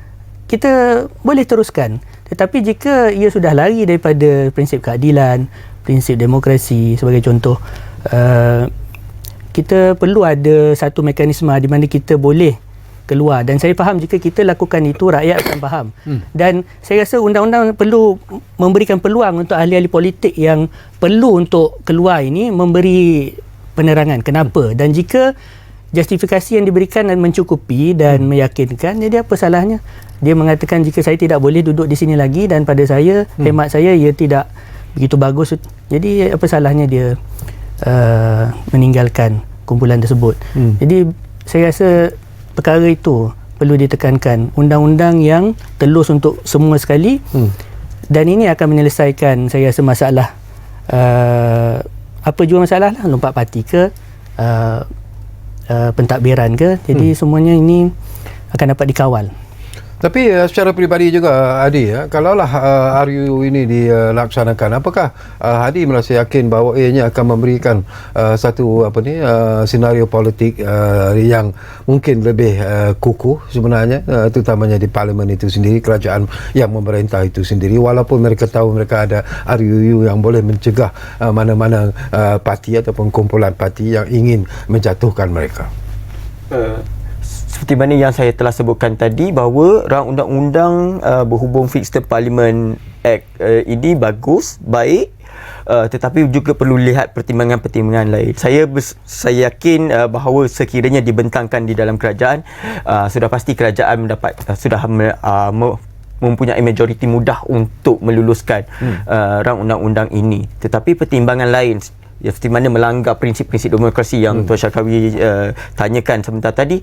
kita boleh teruskan. Tetapi jika ia sudah lari daripada prinsip keadilan, prinsip demokrasi, sebagai contoh, kita perlu ada satu mekanisme di mana kita boleh keluar, dan saya faham jika kita lakukan itu rakyat akan faham. Dan saya rasa undang-undang perlu memberikan peluang untuk ahli-ahli politik yang perlu untuk keluar ini memberi penerangan kenapa, dan jika justifikasi yang diberikan dan mencukupi dan meyakinkan, jadi apa salahnya dia mengatakan jika saya tidak boleh duduk di sini lagi dan pada saya, hemat saya, ia tidak begitu bagus, jadi apa salahnya dia meninggalkan kumpulan tersebut. Jadi saya rasa perkara itu perlu ditekankan, undang-undang yang telus untuk semua sekali, dan ini akan menyelesaikan saya rasa masalah apa jua masalah lah, lompat parti ke pentadbiran ke, jadi semuanya ini akan dapat dikawal. Tapi secara peribadi juga Hadi, kalaulah RUU ini dilaksanakan, apakah Hadi merasa yakin bahawa ianya akan memberikan satu senario politik yang mungkin lebih kukuh sebenarnya, terutamanya di parlimen itu sendiri, kerajaan yang memerintah itu sendiri, walaupun mereka tahu mereka ada RUU yang boleh mencegah mana-mana parti ataupun kumpulan parti yang ingin menjatuhkan mereka? Seperti mana yang saya telah sebutkan tadi, bahawa rang undang-undang berhubung Fixed Term Parliament Act ini bagus, baik, tetapi juga perlu lihat pertimbangan-pertimbangan lain. Saya yakin bahawa sekiranya dibentangkan di dalam kerajaan, sudah pasti kerajaan mempunyai majoriti mudah untuk meluluskan rang undang-undang ini. Tetapi pertimbangan lain, seperti mana melanggar prinsip-prinsip demokrasi yang Tuan Syarkawi tanyakan sebentar tadi,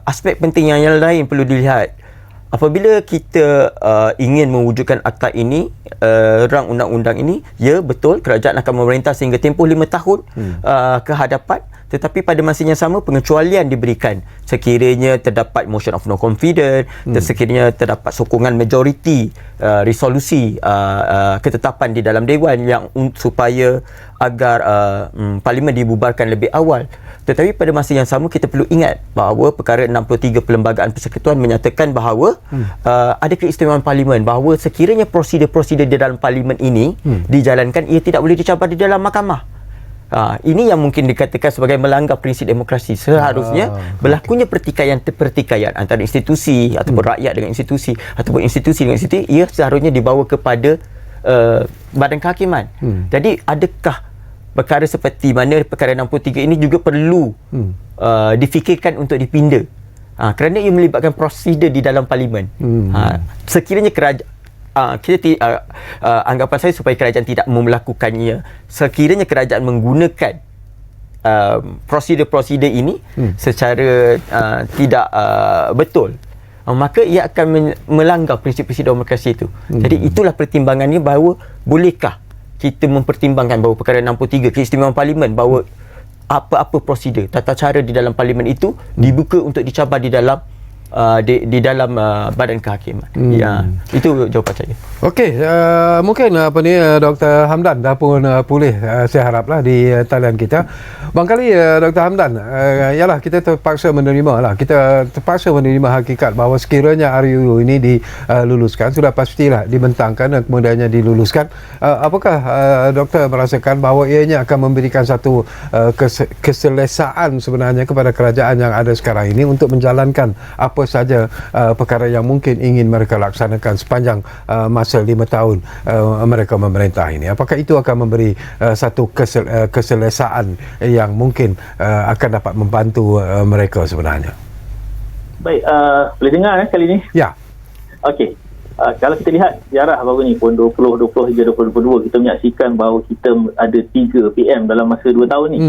aspek penting yang lain perlu dilihat. Apabila kita ingin mewujudkan akta ini, rang undang-undang ini, ya betul kerajaan akan memerintah sehingga tempoh 5 tahun ke hadapan, tetapi pada masa yang sama pengecualian diberikan sekiranya terdapat motion of no confidence, sekiranya terdapat sokongan majoriti resolusi ketetapan di dalam Dewan yang supaya agar parlimen dibubarkan lebih awal. Tetapi pada masa yang sama kita perlu ingat bahawa perkara 63 Perlembagaan Persekutuan menyatakan bahawa ada keistimewaan parlimen, bahawa sekiranya prosedur-prosedur di dalam parlimen ini dijalankan, ia tidak boleh dicabar di dalam mahkamah. Ini yang mungkin dikatakan sebagai melanggar prinsip demokrasi. Seharusnya berlakunya pertikaian antara institusi ataupun rakyat dengan institusi, ataupun institusi dengan institusi, ia seharusnya dibawa kepada badan kehakiman. Jadi adakah perkara seperti mana perkara 63 ini juga perlu difikirkan untuk dipinda, kerana ia melibatkan prosedur di dalam parlimen. Sekiranya anggapan saya supaya kerajaan tidak melakukannya, sekiranya kerajaan menggunakan prosedur-prosedur ini secara tidak betul, maka ia akan melanggar prinsip-prinsip demokrasi itu. Jadi itulah pertimbangannya, bahawa bolehkah kita mempertimbangkan bahawa perkara 63 keistimewaan parlimen, bahawa apa-apa prosedur, tata cara di dalam parlimen itu dibuka untuk dicabar di dalam badan kehakiman. Ya, itu jawapan saya. Okey, mungkin Dr. Hamdan dah pun pulih, saya haraplah di talian kita. Barangkali Dr. Hamdan, yalah kita terpaksa menerima hakikat bahawa sekiranya RUU ini diluluskan, sudah pastilah dibentangkan dan kemudiannya diluluskan. Apakah doktor merasakan bahawa ianya akan memberikan satu keselesaan sebenarnya kepada kerajaan yang ada sekarang ini untuk menjalankan apa saja perkara yang mungkin ingin mereka laksanakan sepanjang masa 5 tahun mereka memerintah ini? Apakah itu akan memberi satu keselesaan yang mungkin akan dapat membantu mereka sebenarnya? Baik, boleh dengar kali ini? Ya. Okey. Kalau kita lihat sejarah baru ni pun 2020 hingga 2022, kita menyaksikan bahawa kita ada 3 PM dalam masa 2 tahun ni.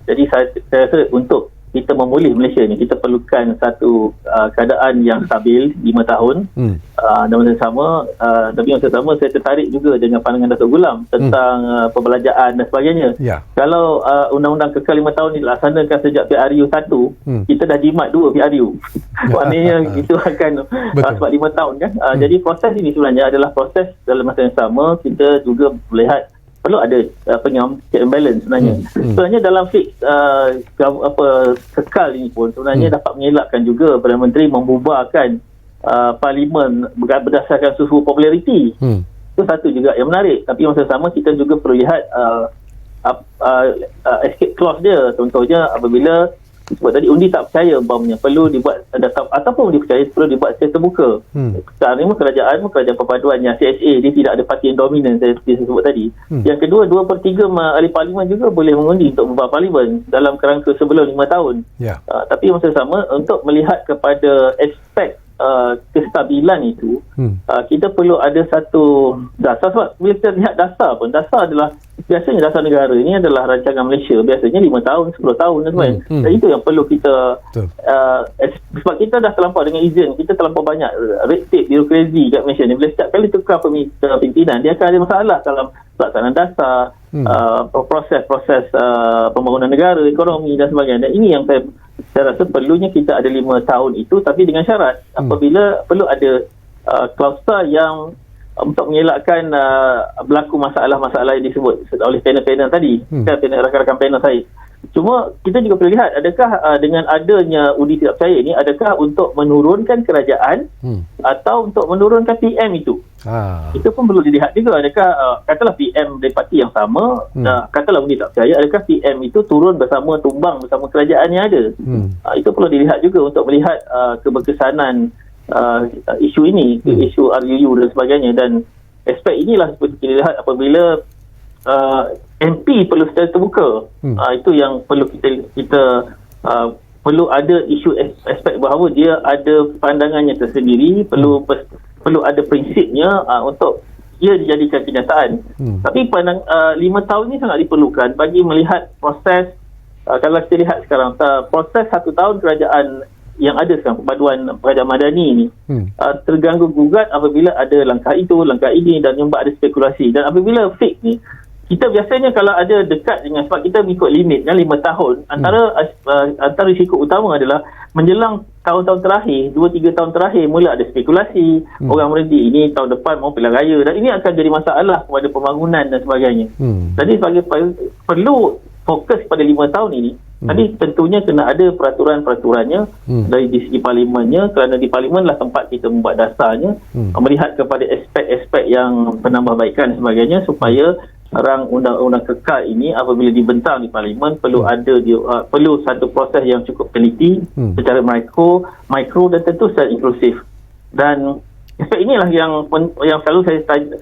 Jadi saya rasa untuk kita memulih Malaysia ni, kita perlukan satu keadaan yang stabil 5 tahun. Dan masa sama, tapi masa sama saya tertarik juga dengan pandangan Datuk Gulam tentang pembelajaan dan sebagainya. Kalau undang-undang kekal 5 tahun ni dilaksanakan sejak PRU 1, kita dah jimat 2 PRU. Maknanya itu akan sebab 5 tahun kan. Jadi proses ini sebenarnya adalah proses dalam masa yang sama kita juga melihat perlu ada check and balance sebenarnya. Sebenarnya dalam fix kekal ini pun sebenarnya dapat mengelakkan juga Perdana Menteri membubarkan parlimen berdasarkan suhu populariti. Itu satu juga yang menarik. Tapi masa sama kita juga perlu lihat escape clause dia. Contohnya apabila sebab tadi undi tak percaya umpamanya perlu dibuat daftar, ataupun undi percaya perlu dibuat secara terbuka. Sekarang ni kerajaan perpaduan yang CSA, dia tidak ada parti yang dominan seperti saya sebut tadi. Yang kedua, 2/3 ahli parlimen juga boleh mengundi untuk membuat parlimen dalam kerangka sebelum 5 tahun. Tapi masa sama untuk melihat kepada aspek kestabilan itu, kita perlu ada satu dasar. Sebab bila kita lihat dasar pun, dasar adalah biasanya dasar negara ini adalah rancangan Malaysia, biasanya 5 tahun 10 tahun dan itu yang perlu kita sebab kita dah terlampau dengan izin, kita terlampau banyak red tape, birokrasi kat Malaysia ni. Bila setiap kali tukar pimpinan, dia akan ada masalah dalam pelaksanaan dasar, proses pembangunan negara, ekonomi dan sebagainya. Dan ini yang saya rasa perlunya kita ada 5 tahun itu, tapi dengan syarat apabila perlu ada klausa yang untuk mengelakkan berlaku masalah-masalah yang disebut oleh panel-panel tadi, rakan-rakan panel saya. Cuma kita juga perlu lihat, adakah dengan adanya undi tidak percaya ini, adakah untuk menurunkan kerajaan atau untuk menurunkan PM itu? Itu pun perlu dilihat juga. Adakah katalah PM dari parti yang sama, katalah undi tak percaya, adakah PM itu turun bersama, tumbang bersama kerajaan yang ada? Itu perlu dilihat juga untuk melihat keberkesanan isu ini, isu RUU dan sebagainya. Dan aspek inilah seperti kita lihat apabila MP perlu secara terbuka. Itu yang perlu kita perlu ada isu aspek bahawa dia ada pandangannya tersendiri, perlu ada prinsipnya untuk ia dijadikan kenyataan. Tapi 5 tahun ini sangat diperlukan bagi melihat proses. Kalau kita lihat sekarang proses 1 tahun kerajaan yang ada sekarang, perpaduan kerajaan madani ini terganggu gugat apabila ada langkah itu, langkah ini, dan nyumbat ada spekulasi. Dan apabila fake ni, kita biasanya kalau ada dekat dengan, sebab kita mengikut limit kan 5 tahun, antara risiko utama adalah menjelang tahun-tahun terakhir, 2-3 tahun terakhir mula ada spekulasi, orang meredik ini tahun depan mau pilihan raya, dan ini akan jadi masalah kepada pembangunan dan sebagainya. Jadi perlu fokus pada 5 tahun ini. Tadi tentunya kena ada peraturan-peraturannya dari di segi parlimennya, kerana di parlimen lah tempat kita membuat dasarnya, melihat kepada aspek-aspek yang penambahbaikan dan sebagainya, supaya rang undang-undang kekal ini apabila dibentang di parlimen perlu perlu satu proses yang cukup teliti secara mikro dan tentu secara inklusif. Dan aspek inilah yang selalu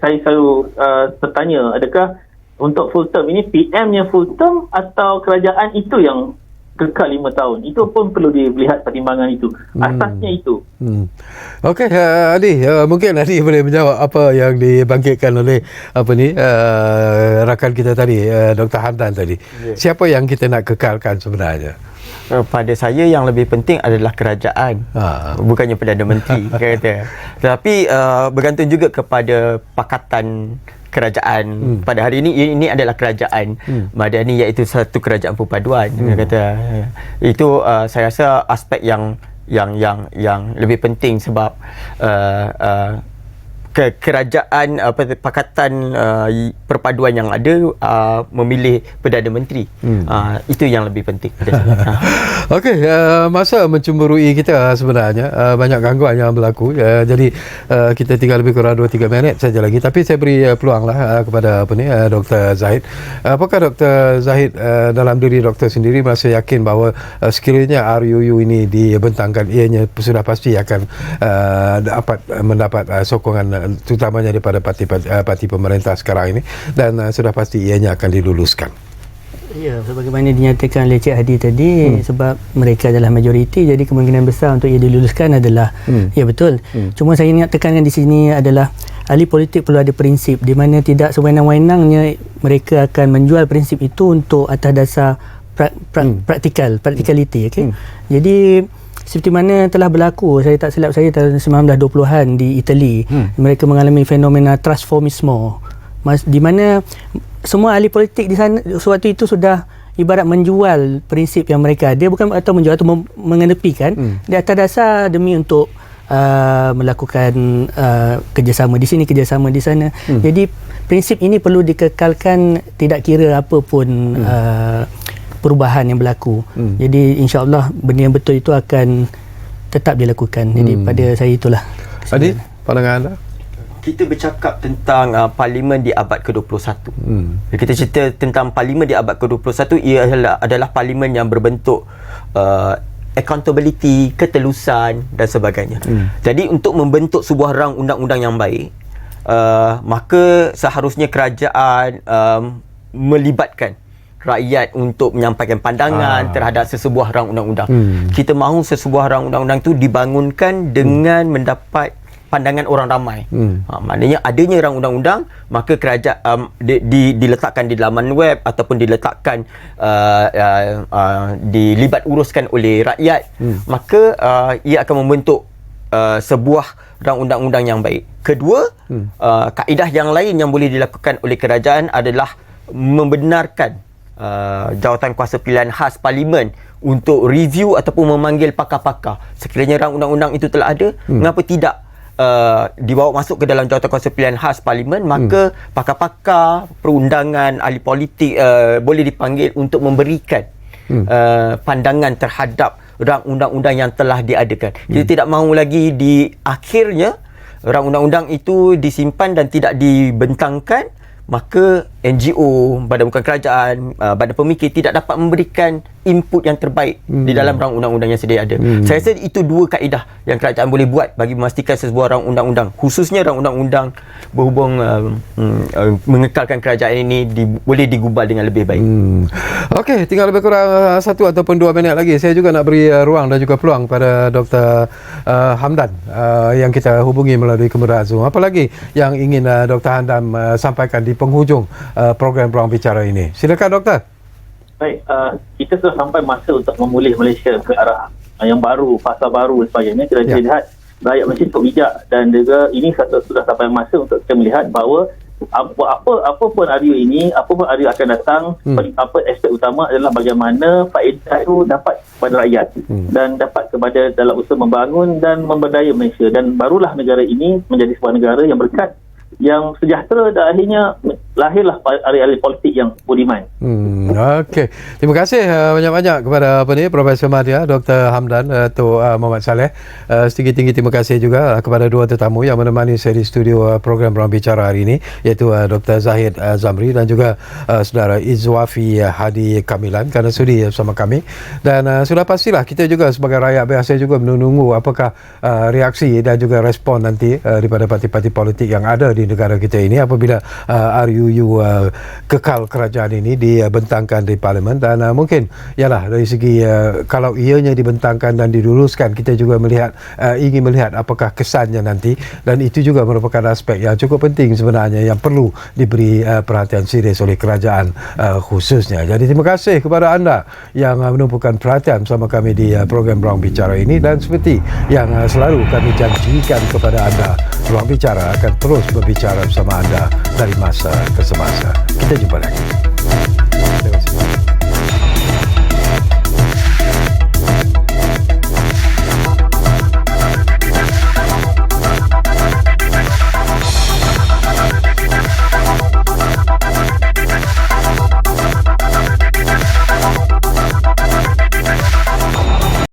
saya selalu tertanya, adakah untuk full term ini PM-nya full term atau kerajaan itu yang kekal 5 tahun? Itu pun perlu dilihat pertimbangan itu. Asasnya itu. Okey, Adi, mungkin Adi boleh menjawab apa yang dibangkitkan oleh rakan kita tadi, Dr. Hamdan tadi. Siapa yang kita nak kekalkan sebenarnya? Pada saya yang lebih penting adalah kerajaan, bukannya Perdana Menteri kata. Tetapi bergantung juga kepada pakatan kerajaan. Pada hari ini adalah kerajaan madani, iaitu satu kerajaan perpaduan. Kata itu saya rasa aspek yang lebih penting, sebab kerajaan pakatan perpaduan yang ada memilih Perdana Menteri. Itu yang lebih penting pada saya. Okey, masa mencemburui kita sebenarnya, banyak gangguan yang berlaku. Jadi kita tinggal lebih kurang 2-3 minit saja lagi, tapi saya beri peluanglah kepada Dr. Zahid. Apakah Dr. Zahid dalam diri Dr. sendiri merasa yakin bahawa sekiranya RUU ini dibentangkan, ianya sudah pasti akan mendapat sokongan terutamanya daripada parti pemerintah sekarang ini, dan sudah pasti ianya akan diluluskan? Ya, sebagaimana dinyatakan oleh Cik Hadi tadi, sebab mereka adalah majoriti, jadi kemungkinan besar untuk ia diluluskan adalah ya betul. Cuma saya nak tekankan di sini adalah ahli politik perlu ada prinsip, di mana tidak sewenang-wenangnya mereka akan menjual prinsip itu untuk atas dasar practicality. Jadi seperti mana telah berlaku, saya tak silap saya tahun 1920-an di Itali, mereka mengalami fenomena transformismo, di mana semua ahli politik di sana sewaktu itu sudah ibarat menjual prinsip yang mereka ada, bukan atau menjual atau mengenepikan di atas dasar demi untuk melakukan kerjasama di sini, kerjasama di sana. Jadi prinsip ini perlu dikekalkan, tidak kira apa pun perubahan yang berlaku. Jadi insya-Allah benda yang betul itu akan tetap dilakukan. Jadi pada saya itulah. Adi, pandangan anda? kita bercakap tentang parlimen di abad ke-21. Kita cerita tentang parlimen di abad ke-21, ia adalah parlimen yang berbentuk accountability, ketelusan dan sebagainya. Jadi untuk membentuk sebuah rang undang-undang yang baik, maka seharusnya kerajaan melibatkan rakyat untuk menyampaikan pandangan terhadap sesebuah rang undang-undang. Kita mahu sesebuah rang undang-undang itu dibangunkan dengan mendapat pandangan orang ramai. Maknanya adanya rang undang-undang, maka kerajaan diletakkan di laman web ataupun diletakkan dilibat uruskan oleh rakyat, maka ia akan membentuk sebuah rang undang-undang yang baik. Kedua, kaedah yang lain yang boleh dilakukan oleh kerajaan adalah membenarkan jawatan kuasa pilihan khas parlimen untuk review ataupun memanggil pakar-pakar. Sekiranya rang undang-undang itu telah ada, mengapa tidak dibawa masuk ke dalam jawatan kuasa pilihan khas parlimen, maka pakar-pakar, perundangan, ahli politik boleh dipanggil untuk memberikan pandangan terhadap rang undang-undang yang telah diadakan. Kita tidak mahu lagi di akhirnya rang undang-undang itu disimpan dan tidak dibentangkan, maka NGO, badan bukan kerajaan, badan pemikir tidak dapat memberikan input yang terbaik di dalam rang undang-undang yang sedia ada. Saya rasa itu dua kaedah yang kerajaan boleh buat bagi memastikan sebuah rang undang-undang, khususnya rang undang-undang berhubung mengekalkan kerajaan ini boleh digubal dengan lebih baik. Okey, tinggal lebih kurang 1 ataupun 2 minit lagi. Saya juga nak beri ruang dan juga peluang pada Dr. Hamdan yang kita hubungi melalui kemudahan Zoom. Apa lagi yang ingin Dr. Hamdan sampaikan di penghujung program Ruang Bicara ini? Silakan Doktor. Baik, kita sudah sampai masa untuk memulih Malaysia ke arah yang baru, fasa baru dan sebagainya. Kita lihat rakyat Malaysia cukup bijak, dan juga ini sudah sampai masa untuk kita melihat bahawa apa pun hari ini, apa pun hari akan datang, apa aspek utama adalah bagaimana faedah itu dapat kepada rakyat dan dapat kepada dalam usaha membangun dan memberdaya Malaysia, dan barulah negara ini menjadi sebuah negara yang berkat, yang sejahtera, dan akhirnya lahirlah ahli-ahli politik yang budiman. Okey. Terima kasih banyak-banyak kepada Profesor Madya, Dr. Hamdan, Datuk Muhammad Saleh. Setinggi-tinggi terima kasih juga kepada dua tetamu yang menemani saya di studio program Ruang Bicara hari ini, iaitu Dr. Zahid Zamri dan juga saudara Izwafi Hadi Kamilan, kerana sudi bersama kami. Dan sudah pastilah kita juga sebagai rakyat biasa juga menunggu apakah reaksi dan juga respon nanti daripada parti-parti politik yang ada di negara kita ini apabila RUU kekal kerajaan ini dibentangkan di Parlimen. Dan mungkin ialah dari segi kalau ianya dibentangkan dan diluluskan, kita juga ingin melihat apakah kesannya nanti, dan itu juga merupakan aspek yang cukup penting sebenarnya yang perlu diberi perhatian serius oleh kerajaan khususnya. Jadi terima kasih kepada anda yang menumpukan perhatian bersama kami di program Ruang Bicara ini, dan seperti yang selalu kami janjikan kepada anda, Ruang Bicara akan terus berbicara bersama anda dari masa ke semasa. Kita jumpa lagi.